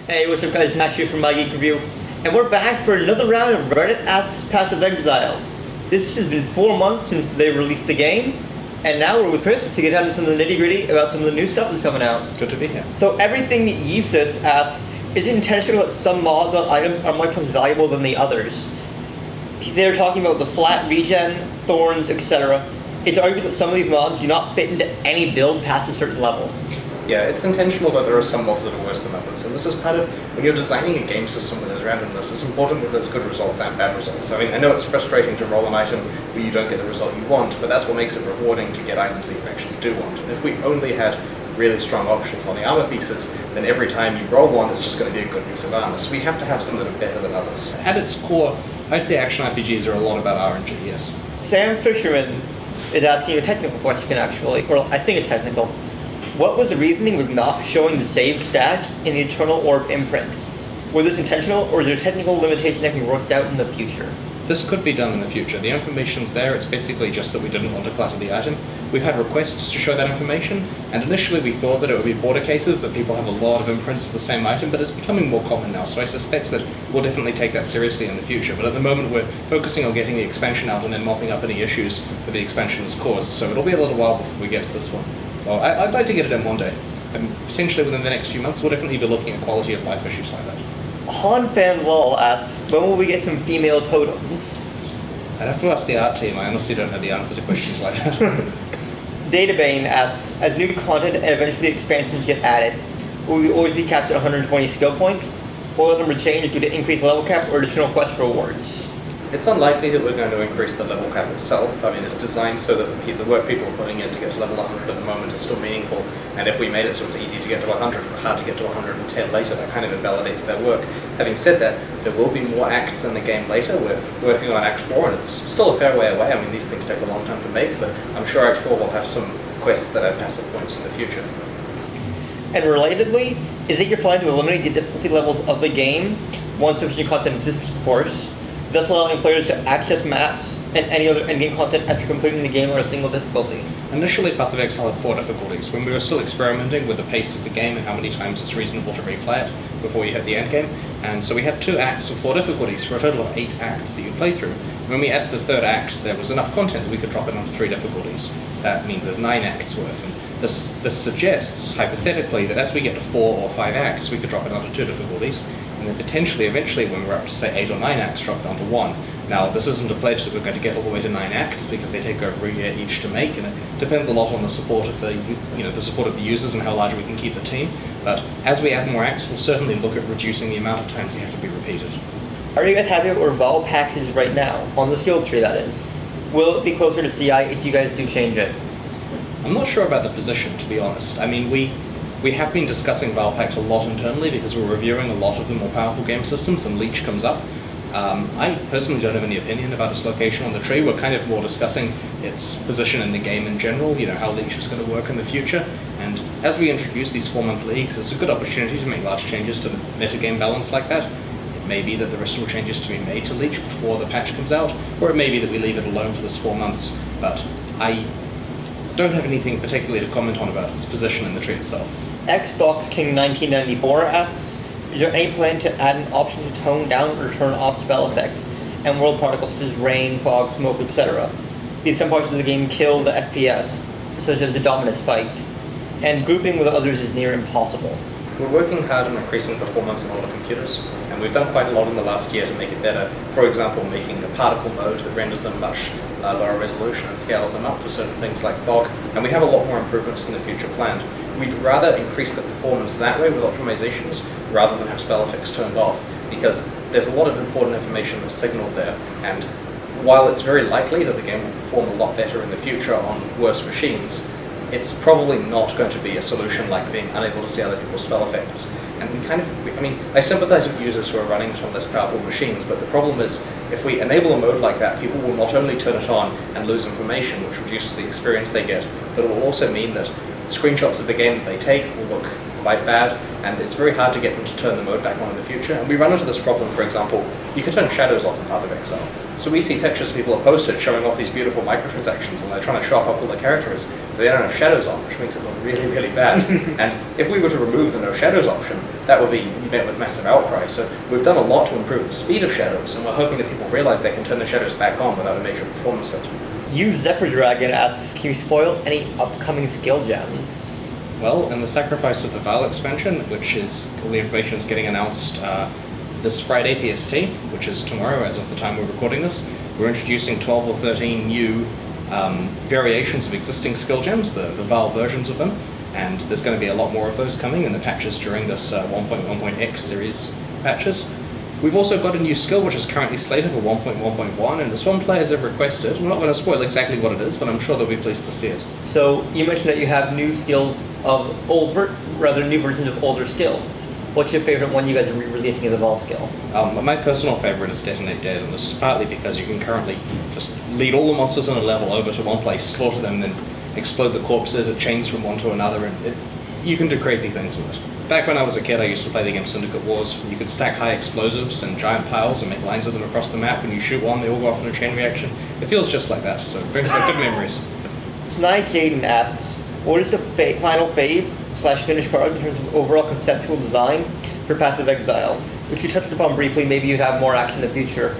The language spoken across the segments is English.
Hey, what's up guys, Matt here from My Geek Review, and we're back for another round of Reddit Asks Path of Exile. This has been 4 months since they released the game, and now we're with Chris to get down to some of the nitty gritty about some of the new stuff that's coming out. Good to be here. So everything Yeesus asks, is it intentional that some mods on items are much less valuable than the others? They're talking about the flat regen, thorns, etc. It's argued that some of these mods do not fit into any build past a certain level. Yeah, it's intentional that there are some mods that are worse than others, and this is part of, when you're designing a game system with this randomness, it's important that there's good results and bad results. I mean, I know it's frustrating to roll an item where you don't get the result you want, but that's what makes it rewarding to get items that you actually do want. And if we only had really strong options on the armor pieces, then every time you roll one, it's just going to be a good piece of armor. So we have to have some that are better than others. At its core, I'd say action RPGs are a lot about RNG, yes. Sam Fisherman is asking a technical question actually, or I think it's technical. What was the reasoning with not showing the saved stats in the Eternal Orb imprint? Was this intentional, or is there a technical limitation that can be worked out in the future? This could be done in the future. The information's there, it's basically just that we didn't want to clutter the item. We've had requests to show that information, and initially we thought that it would be border cases, that people have a lot of imprints of the same item, but it's becoming more common now, so I suspect that we'll definitely take that seriously in the future. But at the moment we're focusing on getting the expansion out and then mopping up any issues that the expansion has caused, so it'll be a little while before we get to this one. Well, I'd like to get it in one day, and potentially within the next few months we'll definitely be looking at quality of life issues like that. Han Fan Lol asks, when will we get some female totems? I'd have to ask the art team, I honestly don't know the answer to questions like that. Databane asks, as new content and eventually expansions get added, will we always be capped at 120 skill points? Will the number change due to increased level cap or additional quest rewards? It's unlikely that we're going to increase the level cap itself. I mean, it's designed so that the work people are putting in to get to level 100 at the moment is still meaningful, and if we made it so it's easy to get to 100 but hard to get to 110 later, that kind of invalidates their work. Having said that, there will be more acts in the game later. We're working on Act 4, and it's still a fair way away. I mean, these things take a long time to make, but I'm sure Act 4 will have some quests that have passive points in the future. And relatedly, is it your plan to eliminate the difficulty levels of the game once sufficient content exists, of course, thus allowing players to access maps and any other endgame content after completing the game on a single difficulty? Initially, Path of Exile had 4 difficulties. When we were still experimenting with the pace of the game and how many times it's reasonable to replay it before you hit the end game, and so we had 2 acts of 4 difficulties for a total of 8 acts that you play through. When we added the 3rd act, there was enough content that we could drop it onto 3 difficulties. That means there's 9 acts worth, and this suggests, hypothetically, that as we get to 4 or 5 acts, we could drop it onto 2 difficulties, and then potentially, eventually, when we're up to, say, 8 or 9 acts, drop it onto 1. Now, this isn't a pledge that we're going to get all the way to 9 acts, because they take over a year each to make, and it depends a lot on the support of the support of the users and how large we can keep the team. But as we add more acts, we'll certainly look at reducing the amount of times they have to be repeated. Are you guys happy with our Vaal package right now, on the skill tree that is? Will it be closer to CI if you guys do change it? I'm not sure about the position, to be honest. I mean, we have been discussing Vaal Pact a lot internally because we're reviewing a lot of the more powerful game systems, and Lich comes up. I personally don't have any opinion about its location on the tree. We're kind of more discussing its position in the game in general, how Lich is going to work in the future. And as we introduce these 4-month leagues, it's a good opportunity to make large changes to the metagame balance like that. It may be that there are still changes to be made to Lich before the patch comes out, or it may be that we leave it alone for this 4 months, but I don't have anything particularly to comment on about its position in the tree itself. Xbox King 1994 asks, is there any plan to add an option to tone down or turn off spell effects and world particles such as rain, fog, smoke, etc.? Because some parts of the game kill the FPS, such as the Dominus fight, and grouping with others is near impossible. We're working hard on increasing performance on all the computers, and we've done quite a lot in the last year to make it better. For example, making a particle mode that renders them much lower resolution and scales them up for certain things like fog, and we have a lot more improvements in the future planned. We'd rather increase the performance that way with optimizations rather than have spell effects turned off, because there's a lot of important information that's signaled there, and while it's very likely that the game will perform a lot better in the future on worse machines, it's probably not going to be a solution like being unable to see other people's spell effects. And I sympathize with users who are running it on less powerful machines, but the problem is, if we enable a mode like that, people will not only turn it on and lose information, which reduces the experience they get, but it will also mean that screenshots of the game that they take will look quite bad, and it's very hard to get them to turn the mode back on in the future. And we run into this problem, for example, you can turn shadows off in Path of Exile. So we see pictures people have posted showing off these beautiful microtransactions, and they're trying to show off all the characters, but they don't have shadows on, which makes it look really, really bad. And if we were to remove the no shadows option, that would be met with massive outcry. So we've done a lot to improve the speed of shadows, and we're hoping that people realize they can turn the shadows back on without a major performance hit. You Zephyr Dragon asks, can you spoil any upcoming skill gems? Well, in the Sacrifice of the Vaal expansion, which is, all the information is getting announced this Friday PST, which is tomorrow as of the time we're recording this, we're introducing 12 or 13 new variations of existing skill gems, the Vaal versions of them, and there's going to be a lot more of those coming in the patches during this 1.1.x series patches. We've also got a new skill which is currently slated for 1.1.1, and this one players have requested. I'm not going to spoil exactly what it is, but I'm sure they'll be pleased to see it. So you mentioned that you have new skills of new versions of older skills. What's your favorite one you guys are re-releasing as a Vaal skill? My personal favorite is Detonate Dead, and this is partly because you can currently just lead all the monsters in a level over to one place, slaughter them, then explode the corpses, it chains from one to another, and you can do crazy things with it. Back when I was a kid, I used to play the game Syndicate Wars. You could stack high explosives and giant piles and make lines of them across the map. When you shoot one, they all go off in a chain reaction. It feels just like that, so it brings back good memories. Tonight, Jaden asks, what is the final phase / finished product in terms of overall conceptual design for Path of Exile? Which you touched upon briefly, maybe you'd have more action in the future.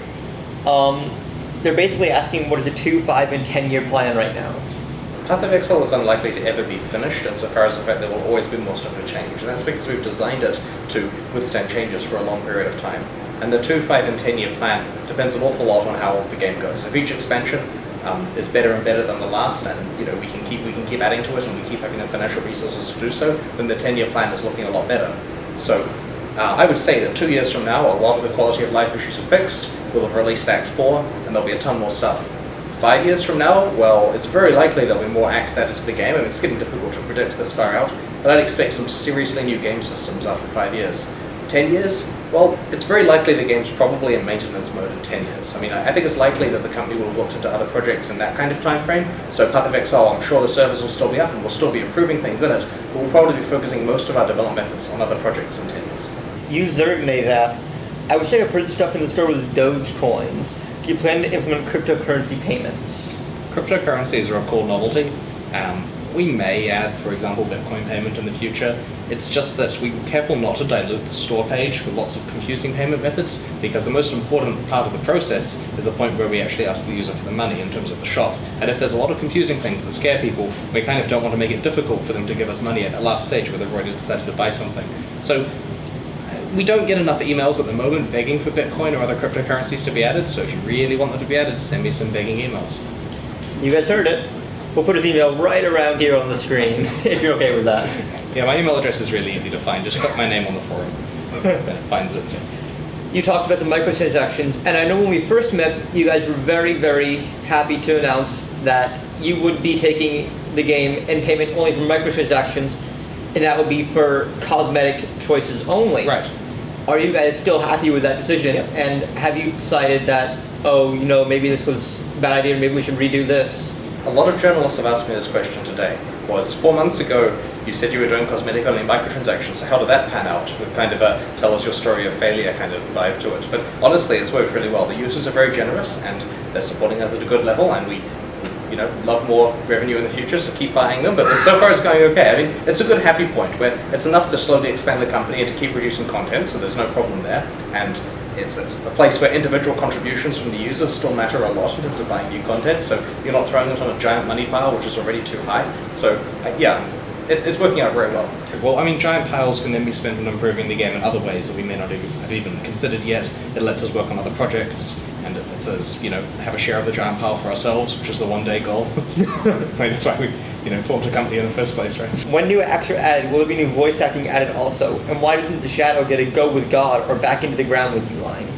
They're basically asking what is a 2, 5, and 10-year plan right now? Path of Exile is unlikely to ever be finished, insofar as the fact there will always be more stuff to change, and that's because we've designed it to withstand changes for a long period of time. And the 2, 5, and 10-year plan depends an awful lot on how the game goes. If each expansion is better and better than the last, and we can keep adding to it, and we keep having the financial resources to do so, then the 10-year plan is looking a lot better. So I would say that 2 years from now, a lot of the quality of life issues are fixed. We'll have released Act 4, and there'll be a ton more stuff. 5 years from now, well, it's very likely there'll be more acts added to the game. I mean, it's getting difficult to predict this far out, but I'd expect some seriously new game systems after 5 years. 10 years? Well, it's very likely the game's probably in maintenance mode in 10 years. I mean, I think it's likely that the company will have looked into other projects in that kind of time frame. So Path of Exile, I'm sure the servers will still be up and we'll still be improving things in it, but we'll probably be focusing most of our development efforts on other projects in 10 years. You Zergnays asked, I wish I could purchase stuff in the store with Doge coins. Do you plan to implement cryptocurrency payments? Cryptocurrencies are a cool novelty. We may add, for example, Bitcoin payment in the future. It's just that we're careful not to dilute the store page with lots of confusing payment methods, because the most important part of the process is the point where we actually ask the user for the money in terms of the shop. And if there's a lot of confusing things that scare people, we kind of don't want to make it difficult for them to give us money at the last stage where they've already decided to buy something. So we don't get enough emails at the moment begging for Bitcoin or other cryptocurrencies to be added, so if you really want them to be added, send me some begging emails. You guys heard it. We'll put his email right around here on the screen, if you're okay with that. Yeah, my email address is really easy to find. Just click my name on the forum, and it finds it. You talked about the microtransactions, and I know when we first met, you guys were very, very happy to announce that you would be taking the game and payment only for microtransactions, and that would be for cosmetic choices only. Right. Are you guys still happy with that decision? Yep. And have you decided that, maybe this was a bad idea, maybe we should redo this? A lot of journalists have asked me this question today. 4 months ago, you said you were doing cosmetic only microtransactions, so how did that pan out? With kind of a tell us your story of failure kind of vibe to it. But honestly, it's worked really well. The users are very generous, and they're supporting us at a good level, and we love more revenue in the future, so keep buying them. But so far it's going okay. I mean, it's a good happy point where it's enough to slowly expand the company and to keep producing content, so there's no problem there. And it's a place where individual contributions from the users still matter a lot in terms of buying new content, so you're not throwing it on a giant money pile, which is already too high. So, it's working out very well. Well, I mean, giant piles can then be spent on improving the game in other ways that we may not have even considered yet. It lets us work on other projects, and it lets us, have a share of the giant pile for ourselves, which is the one-day goal. That's why we, formed a company in the first place, right? When new acts are added, will there be new voice acting added also? And why doesn't the Shadow get a go with God or back into the ground with you line?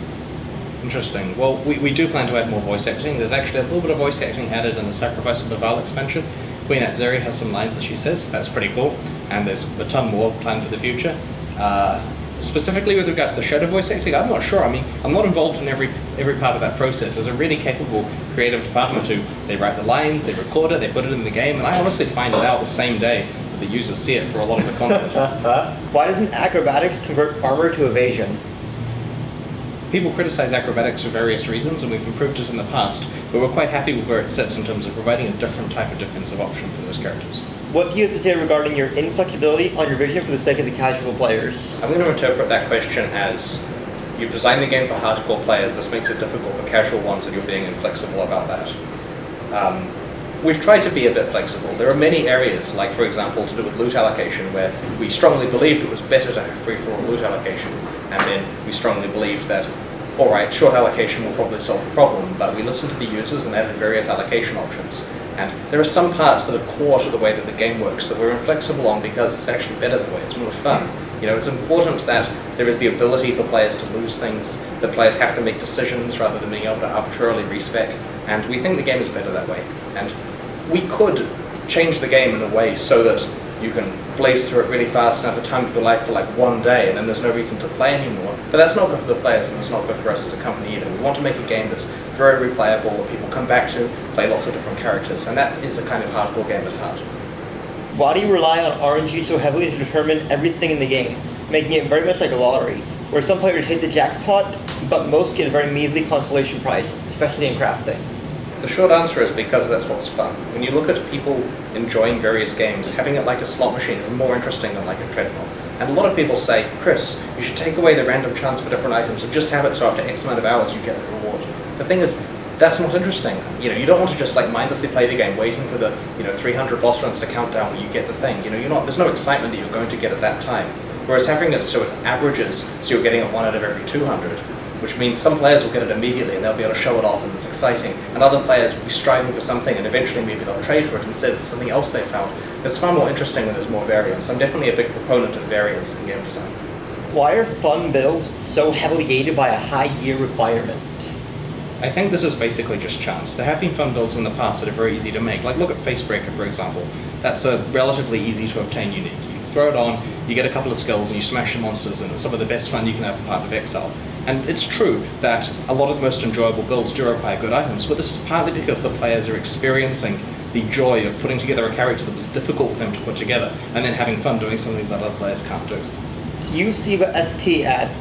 Interesting. Well, we do plan to add more voice acting. There's actually a little bit of voice acting added in the Sacrifice of the Vaal expansion. Queen Atzeri has some lines that she says. That's pretty cool. And there's a ton more planned for the future. Specifically with regard to the Shadow voice acting, I'm not sure. I mean, I'm not involved in every part of that process. There's a really capable creative department who, they write the lines, they record it, they put it in the game, and I honestly find it out the same day that the users see it for a lot of the content. Why doesn't Acrobatics convert armor to evasion? People criticize Acrobatics for various reasons, and we've improved it in the past, but we're quite happy with where it sits in terms of providing a different type of defensive option for those characters. What do you have to say regarding your inflexibility on your vision for the sake of the casual players? I'm going to interpret that question as you've designed the game for hardcore players. This makes it difficult for casual ones, and you're being inflexible about that. We've tried to be a bit flexible. There are many areas, like for example, to do with loot allocation, where we strongly believed it was better to have free-for-all loot allocation, and then we strongly believed that, all right, short allocation will probably solve the problem, but we listened to the users and added various allocation options. And there are some parts that are core to the way that the game works that we're inflexible on because it's actually better that way. It's more fun. You know, it's important that there is the ability for players to lose things, that players have to make decisions rather than being able to arbitrarily respec, and we think the game is better that way. And we could change the game in a way so that you can blaze through it really fast and have the time of your life for like one day, and then there's no reason to play anymore. But that's not good for the players, and it's not good for us as a company either. We want to make a game that's very replayable, that people come back to, play lots of different characters, and that is a kind of hardcore game at heart. Why do you rely on RNG so heavily to determine everything in the game, making it very much like a lottery, where some players hit the jackpot, but most get a very measly consolation prize, especially in crafting? The short answer is because that's what's fun. When you look at people enjoying various games, having it like a slot machine is more interesting than like a treadmill. And a lot of people say, Chris, you should take away the random chance for different items and just have it so after X amount of hours you get a reward. The thing is, that's not interesting. You know, you don't want to just like mindlessly play the game waiting for the 300 boss runs to count down when you get the thing. You know, there's no excitement that you're going to get at that time. Whereas having it so it averages, so you're getting it 1 out of every 200, which means some players will get it immediately and they'll be able to show it off and it's exciting, and other players will be striving for something and eventually maybe they'll trade for it instead of something else they found. It's far more interesting when there's more variance. I'm definitely a big proponent of variance in game design. Why are fun builds so heavily gated by a high gear requirement? I think this is basically just chance. There have been fun builds in the past that are very easy to make. Like look at Facebreaker, for example. That's a relatively easy to obtain unique. You throw it on, you get a couple of skills and you smash the monsters, and it's some of the best fun you can have as part of Exile. And it's true that a lot of the most enjoyable builds do require good items, but this is partly because the players are experiencing the joy of putting together a character that was difficult for them to put together, and then having fun doing something that other players can't do. USiva ST asked,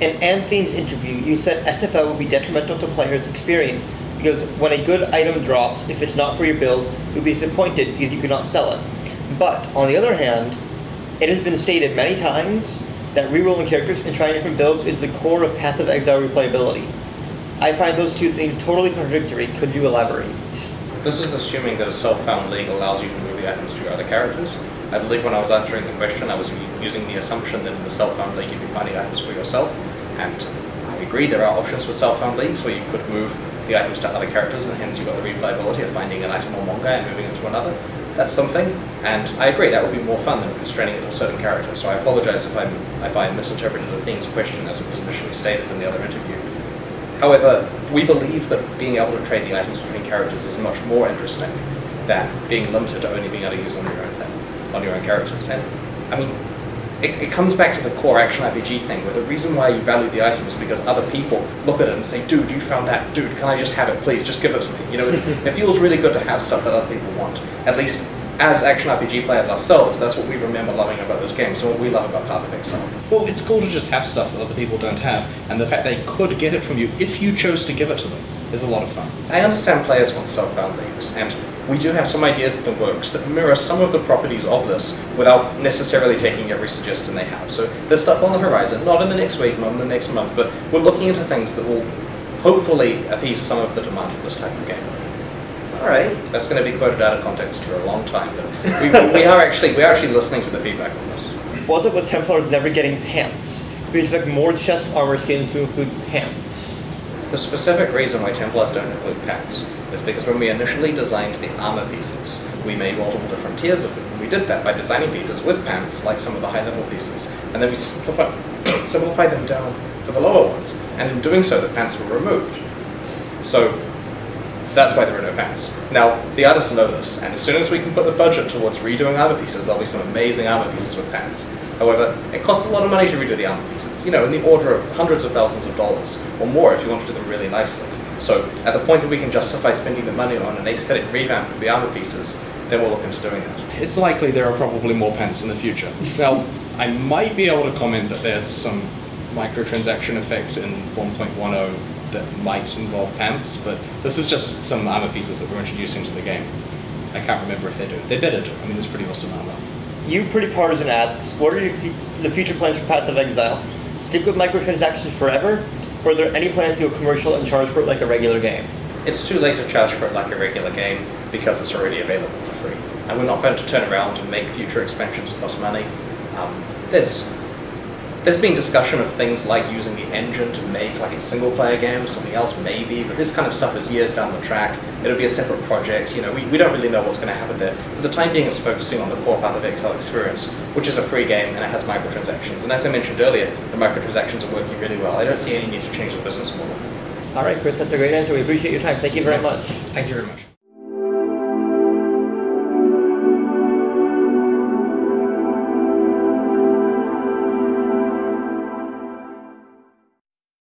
in Anthene's interview, you said SFL would be detrimental to players' experience because when a good item drops, if it's not for your build, you'll be disappointed because you could not sell it. But, on the other hand, it has been stated many times that rerolling characters and trying different builds is the core of passive Exile replayability. I find those two things totally contradictory. Could you elaborate? This is assuming that a self-found league allows you to move the items to your other characters. I believe when I was answering the question, I was using the assumption that in the self-found league you'd be finding items for yourself, and I agree there are options for self-found leagues where you could move the items to other characters, and hence you've got the replayability of finding an item on one guy and moving it to another. That's something, and I agree that would be more fun than constraining it to a certain character, so I apologize if I misinterpreted the theme's question as it was initially stated in the other interview. However, we believe that being able to trade the items between characters is much more interesting than being limited to only being able to use on your own characters. And I mean, it comes back to the core action RPG thing, where the reason why you value the item is because other people look at it and say, dude, you found that, dude, can I just have it, please, just give it to me. You know, it feels really good to have stuff that other people want. At least as action RPG players ourselves, that's what we remember loving about those games, and what we love about Path of Exile. Well, it's cool to just have stuff that other people don't have, and the fact they could get it from you if you chose to give it to them is a lot of fun. I understand players want self-found leagues, and we do have some ideas in the works that mirror some of the properties of this without necessarily taking every suggestion they have. So there's stuff on the horizon, not in the next week, not in the next month, but we're looking into things that will hopefully appease some of the demand for this type of game. Alright. That's going to be quoted out of context for a long time, but we are actually listening to the feedback on this. What's up with Templars never getting pants? We expect more chest armor skins to include pants. The specific reason why Templars don't include pants is because when we initially designed the armor pieces, we made multiple different tiers of them. We did that by designing pieces with pants, like some of the high-level pieces, and then we simplified them down for the lower ones, and in doing so, the pants were removed. So that's why there are no pants. Now, the artists know this, and as soon as we can put the budget towards redoing armor pieces, there'll be some amazing armor pieces with pants. However, it costs a lot of money to redo the armor pieces, you know, in the order of hundreds of thousands of dollars, or more if you want to do them really nicely. So, at the point that we can justify spending the money on an aesthetic revamp of the armor pieces, then we'll look into doing that. It's likely there are probably more pants in the future. Now, I might be able to comment that there's some microtransaction effect in 1.10 that might involve pants, but this is just some armor pieces that we're introducing to the game. I can't remember if they do. They better do. I mean, it's pretty awesome armor. You Pretty Partisan asks, what are the future plans for Paths of Exile? Stick with microtransactions forever, or are there any plans to go commercial and charge for it like a regular game? It's too late to charge for it like a regular game because it's already available for free. And we're not going to turn around and make future expansions cost money. There's been discussion of things like using the engine to make like a single player game or something else maybe, but this kind of stuff is years down the track. It'll be a separate project. We don't really know what's going to happen there. For the time being, it's focusing on the core Path of Exile experience, which is a free game and it has microtransactions. And as I mentioned earlier, the microtransactions are working really well. I don't see any need to change the business model. All right, Chris, that's a great answer. We appreciate your time. Thank you very much. Thank you very much.